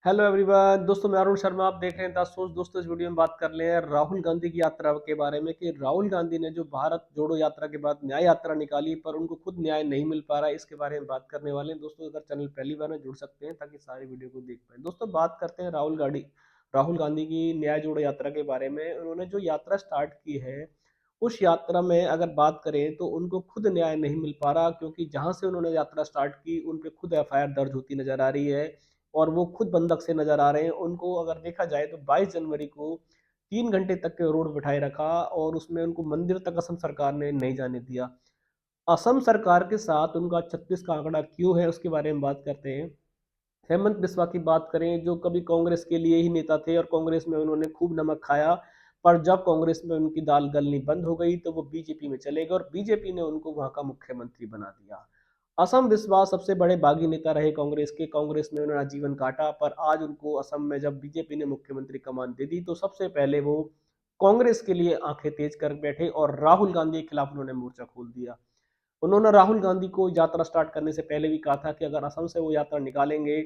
Hello everyone. दोस्तों मैं अरुण शर्मा, आप देख रहे हैं द सोच। दोस्तों इस वीडियो में बात कर रहे हैं राहुल गांधी की यात्रा के बारे में कि राहुल गांधी ने जो भारत जोड़ो यात्रा के बाद न्याय यात्रा निकाली पर उनको खुद न्याय नहीं मिल पा रहा है, इसके बारे में बात करने वाले हैं। दोस्तों अगर चैनल पहली बार है जुड़ सकते हैं ताकि सारी वीडियो को देख पाए। दोस्तों बात करते हैं राहुल गांधी की न्याय जोड़ो यात्रा के बारे में। उन्होंने जो यात्रा स्टार्ट की है उस यात्रा में अगर बात करें तो उनको खुद न्याय नहीं मिल पा रहा, क्योंकि जहां से उन्होंने यात्रा स्टार्ट की उन पे खुद एफआईआर दर्ज होती नजर आ रही है और वो खुद बंधक से नजर आ रहे हैं। उनको अगर देखा जाए तो 22 जनवरी को 3 घंटे तक के रोड बिठाए रखा और उसमें उनको मंदिर तक असम सरकार ने नहीं जाने दिया। असम सरकार के साथ उनका 36 का आंकड़ा क्यों है उसके बारे में बात करते हैं। हेमंत बिस्वा की बात करें जो कभी कांग्रेस के लिए ही नेता थे और कांग्रेस में उन्होंने खूब नमक खाया, पर जब कांग्रेस में उनकी दाल गलनी बंद हो गई तो वो बीजेपी में चले गए और बीजेपी ने उनको वहां का मुख्यमंत्री बना दिया। असम विश्वास सबसे बड़े बागी नेता रहे कांग्रेस के। कांग्रेस में उन्होंने जीवन काटा, पर आज उनको असम में जब बीजेपी ने मुख्यमंत्री कमान दे दी तो सबसे पहले वो कांग्रेस के लिए आंखें तेज कर बैठे और राहुल गांधी के खिलाफ उन्होंने मोर्चा खोल दिया। उन्होंने राहुल गांधी को यात्रा स्टार्ट करने से पहले भी कहा था कि अगर असम से वो यात्रा निकालेंगे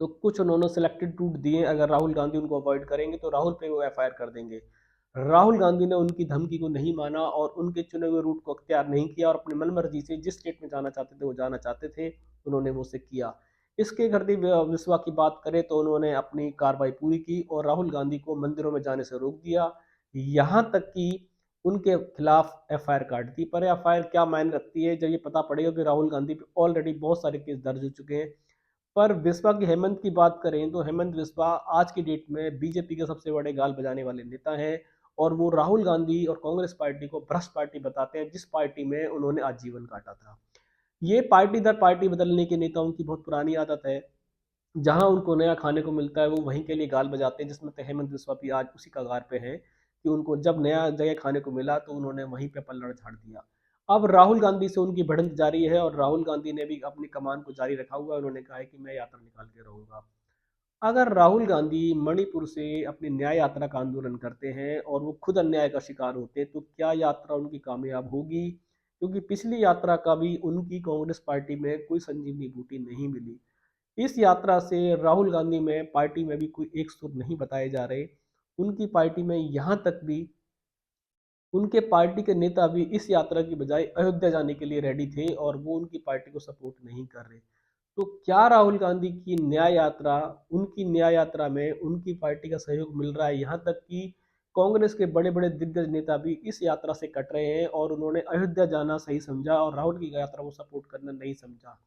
तो कुछ उन्होंने सिलेक्टेड रूट दिए, अगर राहुल गांधी उनको अवॉइड करेंगे तो राहुल पे वो एफआईआर कर देंगे। राहुल गांधी ने उनकी धमकी को नहीं माना और उनके चुने हुए रूट को अख्तियार नहीं किया और अपनी मनमर्जी से जिस स्टेट में जाना चाहते थे वो जाना चाहते थे, उन्होंने वो से किया। इसके गर्दी विश्वा की बात करें तो उन्होंने अपनी कार्रवाई पूरी की और राहुल गांधी को मंदिरों में जाने से रोक दिया, यहाँ तक कि उनके खिलाफ एफआईआर काट दी। पर एफआईआर क्या मायने रखती है जब ये पता पड़ेगा कि राहुल गांधी पे ऑलरेडी बहुत सारे केस दर्ज हो चुके हैं। पर बिस्वा की हेमंत की बात करें तो हेमंत बिस्वा आज की डेट में बीजेपी के सबसे बड़े गाल बजाने वाले नेता हैं और वो राहुल गांधी और कांग्रेस पार्टी को भ्रष्ट पार्टी बताते हैं, जिस पार्टी में उन्होंने आजीवन काटा था। ये पार्टी दर पार्टी बदलने के नेताओं की बहुत पुरानी आदत है। जहां उनको नया खाने को मिलता है वो वहीं के लिए गाल बजाते हैं, जिसमें हेमंत बिस्वा भी आज उसी कगार पे है कि उनको जब नया जगह खाने को मिला तो उन्होंने वहीं पे पल्लड़ झाड़ दिया। अब राहुल गांधी से उनकी भिड़ंत जारी है और राहुल गांधी ने भी अपनी कमान को जारी रखा हुआ है। उन्होंने कहा है कि मैं यात्रा निकाल के रहूंगा। अगर राहुल गांधी मणिपुर से अपनी न्याय यात्रा का आंदोलन करते हैं और वो खुद अन्याय का शिकार होते हैं तो क्या यात्रा उनकी कामयाब होगी, क्योंकि पिछली यात्रा का भी उनकी कांग्रेस पार्टी में कोई संजीवनी बूटी नहीं मिली। इस यात्रा से राहुल गांधी में पार्टी में भी कोई एक सुर नहीं बताए जा रहे। उनकी पार्टी में यहाँ तक भी उनके पार्टी के नेता भी इस यात्रा की बजाय अयोध्या जाने के लिए रेडी थे और वो उनकी पार्टी को सपोर्ट नहीं कर रहे। तो क्या राहुल गांधी की न्याय यात्रा, उनकी न्याय यात्रा में उनकी पार्टी का सहयोग मिल रहा है? यहाँ तक कि कांग्रेस के बड़े बड़े दिग्गज नेता भी इस यात्रा से कट रहे हैं और उन्होंने अयोध्या जाना सही समझा और राहुल की यात्रा को सपोर्ट करना नहीं समझा।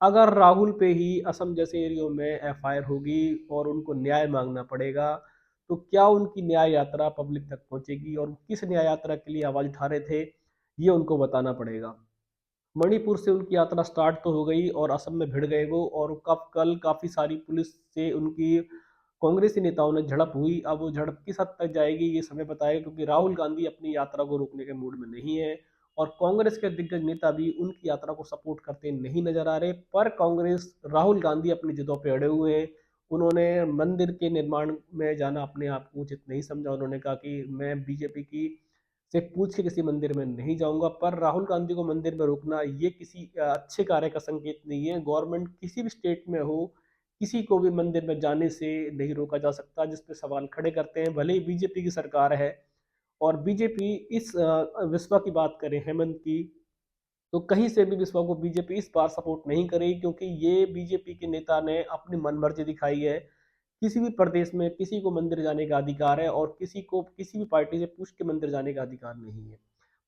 अगर राहुल पे ही असम जैसे एरियो में एफआईआर होगी और उनको न्याय मांगना पड़ेगा तो क्या उनकी न्याय यात्रा पब्लिक तक पहुंचेगी और किस न्याय यात्रा के लिए आवाज उठा रहे थे ये उनको बताना पड़ेगा। मणिपुर से उनकी यात्रा स्टार्ट तो हो गई और असम में भिड़ गए वो, और कल काफी सारी पुलिस से उनकी कांग्रेसी नेताओं ने झड़प हुई। अब वो झड़प किस हद तक जाएगी ये समय बताएगा, क्योंकि राहुल गांधी अपनी यात्रा को रोकने के मूड में नहीं है और कांग्रेस के दिग्गज नेता भी उनकी यात्रा को सपोर्ट करते नहीं नजर आ रहे। पर कांग्रेस, राहुल गांधी अपनी जिदों पे अड़े हुए हैं। उन्होंने मंदिर के निर्माण में जाना अपने आप को उचित नहीं समझा। उन्होंने कहा कि मैं बीजेपी की से पूछ के किसी मंदिर में नहीं जाऊंगा। पर राहुल गांधी को मंदिर में रोकना ये किसी अच्छे कार्य का संकेत नहीं है। गवर्नमेंट किसी भी स्टेट में हो, किसी को भी मंदिर में जाने से नहीं रोका जा सकता, जिसपे सवाल खड़े करते हैं भले ही बीजेपी की सरकार है। और बीजेपी इस विश्वा की बात करें हेमंत की, तो कहीं से भी विश्वा को बीजेपी इस बार सपोर्ट नहीं करेगी, क्योंकि ये बीजेपी के नेता ने अपनी मनमर्जी दिखाई है। किसी भी प्रदेश में किसी को मंदिर जाने का अधिकार है और किसी को किसी भी पार्टी से पूछ के मंदिर जाने का अधिकार नहीं है।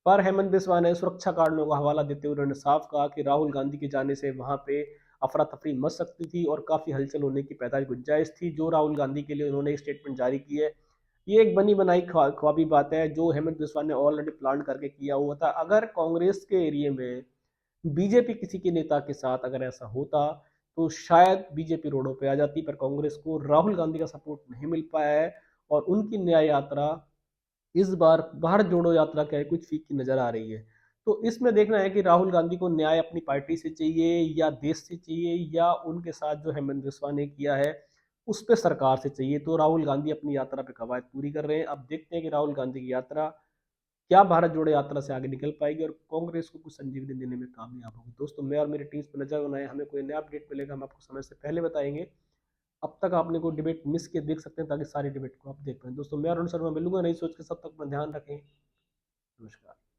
पर हेमंत बिस्वा ने सुरक्षा कारणों का हवाला देते हुए उन्होंने साफ कहा कि राहुल गांधी के जाने से वहां पे अफरा तफरी मच सकती थी और काफी हलचल होने की पैदा गुंजाइश थी, जो राहुल गांधी के लिए उन्होंने स्टेटमेंट जारी की है। ये एक बनी बनाई ख्वाबी बात है जो हेमंत बिस्वा ने ऑलरेडी प्लान करके किया हुआ था। अगर कांग्रेस के एरिया में बीजेपी किसी के नेता के साथ अगर ऐसा होता तो शायद बीजेपी रोडों पे आ जाती, पर कांग्रेस को राहुल गांधी का सपोर्ट नहीं मिल पाया है और उनकी न्याय यात्रा इस बार भारत जोड़ो यात्रा क्या है कुछ फीकी नजर आ रही है। तो इसमें देखना है कि राहुल गांधी को न्याय अपनी पार्टी से चाहिए या देश से चाहिए या उनके साथ जो हेमंत बिस्वा ने किया है उस पर सरकार से चाहिए। तो राहुल गांधी अपनी यात्रा पे कवायद पूरी कर रहे हैं। अब देखते हैं कि राहुल गांधी की यात्रा क्या भारत जोड़ो यात्रा से आगे निकल पाएगी और कांग्रेस को कुछ संजीवनी देने में कामयाब होगी। दोस्तों मैं और मेरी टीम पर नजर बनाए, हमें कोई नया अपडेट मिलेगा हम आपको समय से पहले बताएंगे। अब तक आपने कोई डिबेट मिस किए देख सकते हैं, ताकि सारी डिबेट को आप देख पाएं। दोस्तों मैं अरुण शर्मा मिलूंगा नई सोच के, सब तक अपना ध्यान रखें। नमस्कार।